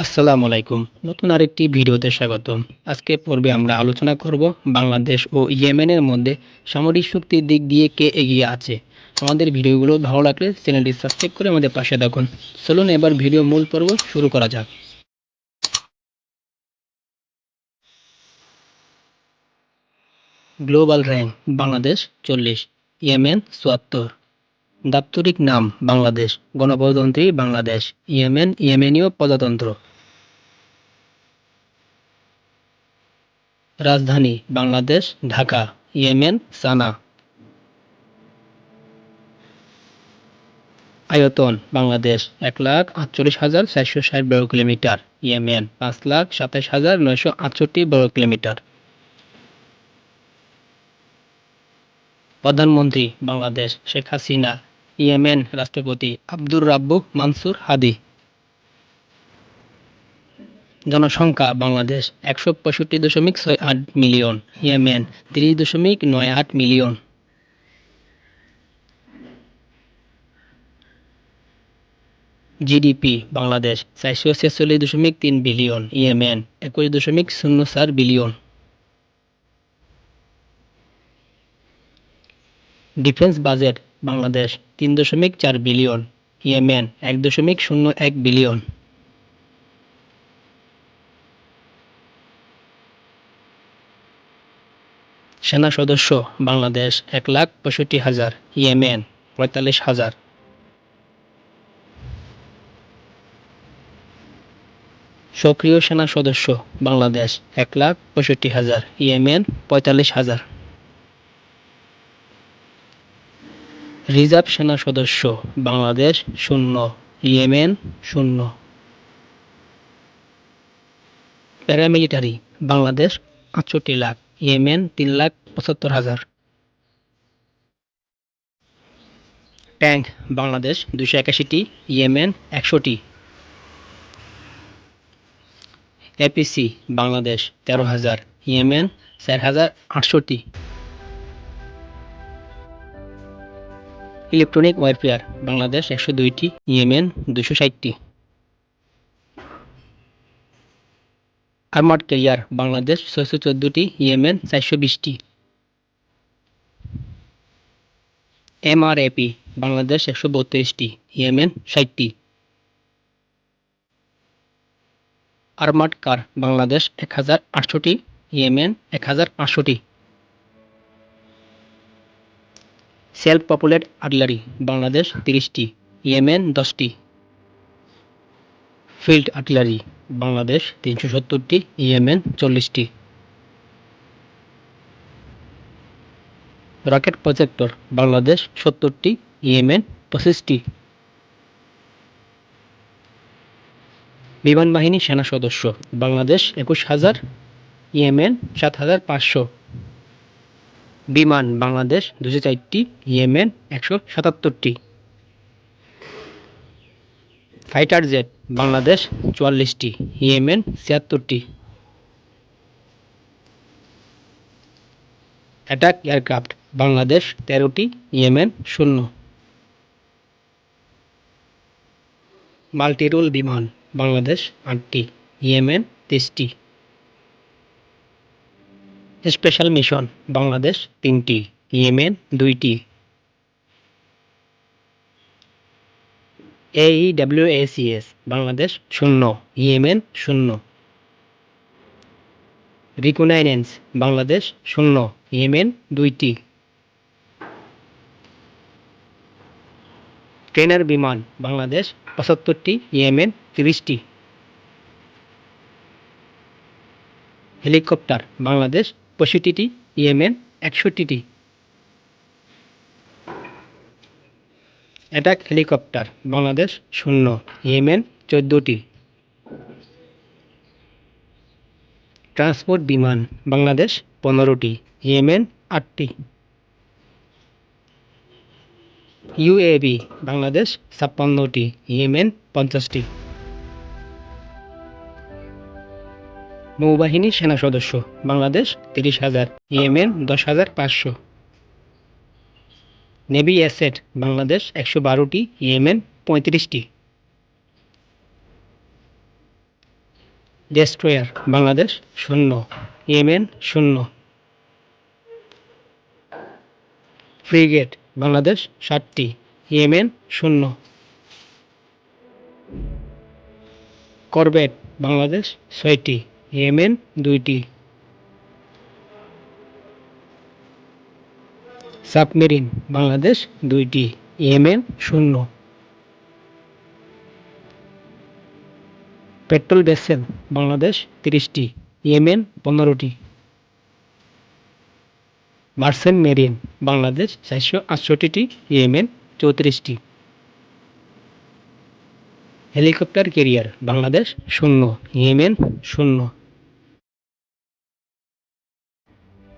আসসালামু আলাইকুম। নতুন আরেকটি ভিডিওতে স্বাগতম। আজকে পর্বে আমরা আলোচনা করব বাংলাদেশ ও ইয়েমেনের মধ্যে সামরিক শক্তির দিক দিয়ে কে এগিয়ে আছে। আমাদের ভিডিওগুলো ভালো লাগলে চ্যানেলটি সাবস্ক্রাইব করে আমাদের পাশে থাকুন। চলুন এবার ভিডিও মূল পর্ব শুরু করা যাক। Global rank: Bangladesh 40, Yemen 74। দাপ্তরিক নাম: বাংলাদেশ, গণপ্রজাতন্ত্রী বাংলাদেশ, ইয়েমেন ইয়েমেনীয় প্রজাতন্ত্র। রাজধানী: বাংলাদেশ ঢাকা, ইয়েমেন সানা। আয়তন: বাংলাদেশ ১,৪৮,৪৬০ বর্গ কিলোমিটার, ইয়েমেন ৫,২৭,৯৬৮ বর্গ কিলোমিটার। প্রধানমন্ত্রী: বাংলাদেশ শেখ হাসিনা, ইয়েমেন রাষ্ট্রপতি আব্দুর রাব্বু মানসুর হাদি। জনসংখ্যা: বাংলাদেশ ১৬৫.৬৮ মিলিয়ন, ইয়েমেন ৩০.৯৮ মিলিয়ন। জিডিপি: বাংলাদেশ ৪৪৬.৩ বিলিয়ন, ইয়েমেন ২১.০৪ বিলিয়ন। ডিফেন্স বাজেট: বাংলাদেশ ৩.৪ বিলিয়ন, ইয়েমেন ১.০১ বিলিয়ন। সেনা সদস্য: বাংলাদেশ ১,৬৫,০০০, ইয়েমেন ৪৫,০০০। সক্রিয় সেনা সদস্য: বাংলাদেশ ১,৬৫,০০০, ইয়েমেন ৪৫,০০০। রিজার্ভ সেনা সদস্য: Bangladesh ০, Yemen ০। Paramilitary: Bangladesh ৬৮ lakh, Yemen ৩,৭৫,০০০। ট্যাঙ্ক: বাংলাদেশ ২৮১টি, ইয়েমেন ১০০টি। এপিসি: বাংলাদেশ ১৩,০০০, ইয়েমেন ৪,৮০০টি। ইলেকট্রনিক ওয়ারফেয়ার: বাংলাদেশ ১০২টি, ইয়েমেন ২৬০টি। আর্মার্ড ক্যারিয়ার: বাংলাদেশ ৬১৪টি, ইয়েমেন ৪২০টি। এমআরএপি: বাংলাদেশ ১৩২টি, ইয়েমেন ৬০টি। আর্মার্ড কার: বাংলাদেশ ১,৮০০টি, ইয়েমেন ১,৫০০টি। সেলফ প্রপেলড আর্টিলারি: বাংলাদেশ ৩০টি, ইয়েমেন ১০টি। ফিল্ড আর্টিলারি: বাংলাদেশ ৩৭০টি, ইয়েমেন ৪০টি। রকেট প্রজেক্টর: বাংলাদেশ ৭০টি, ইয়েমেন ২৫টি। বিমান বাহিনী সেনা সদস্য: বাংলাদেশ ২১,০০০, ইয়েমেন ৭,৫০০। বিমান: বাংলাদেশ ২০৪টি, ইয়েমেন ১৭৭টি। ফাইটার জেট: বাংলাদেশ ৪৪টি, ইয়েমেন ৭৬টি। অ্যাটাক এয়ারক্রাফট: বাংলাদেশ ১৩টি, ইয়েমেন ০। মাল্টিরোল বিমান: বাংলাদেশ ৮টি, ইয়েমেন ২৩টি। স্পেশাল মিশন: বাংলাদেশ ৩টি, ইয়েমেন ২টি। AWACS: Bangladesh ০, Yemen ০। Reconnaissance: Bangladesh ০, Yemen ২টি। ট্রেনার বিমান: বাংলাদেশ ৭৫টি, ইয়েমেন ৩০টি। হেলিকপ্টার: বাংলাদেশ ৬৫টি, ইয়েমেন ৬১টি। অ্যাটাক হেলিকপ্টার: বাংলাদেশ ০, ইয়েমেন ১৪টি। ট্রান্সপোর্ট বিমান: বাংলাদেশ ১৫টি, ইয়েমেন ৮টি। ইউএভি: বাংলাদেশ ৫৬টি, ইয়েমেন ৫০টি। নৌবাহিনী সেনা সদস্য: বাংলাদেশ ৩০,০০০, ইয়েমেন ১০,৫০০। নেভি অ্যাসেট: বাংলাদেশ ১১২টি, ইয়েমেন ৩৫টি। Destroyer Bangladesh 0, Yemen 0, frigate Bangladesh 7টি, ইয়েমেন 0, করভেট বাংলাদেশ 6টি, ইয়েমেন 2টি, সাবমেরিন বাংলাদেশ 2টি, ইয়েমেন 0, পেট্রোল ভেসেল বাংলাদেশ 30টি, ইয়েমেন 15টি, মার্চেন্ট মেরিন বাংলাদেশ 468টি, ইয়েমেন 34টি, হেলিকপ্টার ক্যারিয়ার বাংলাদেশ 0, ইয়েমেন 0,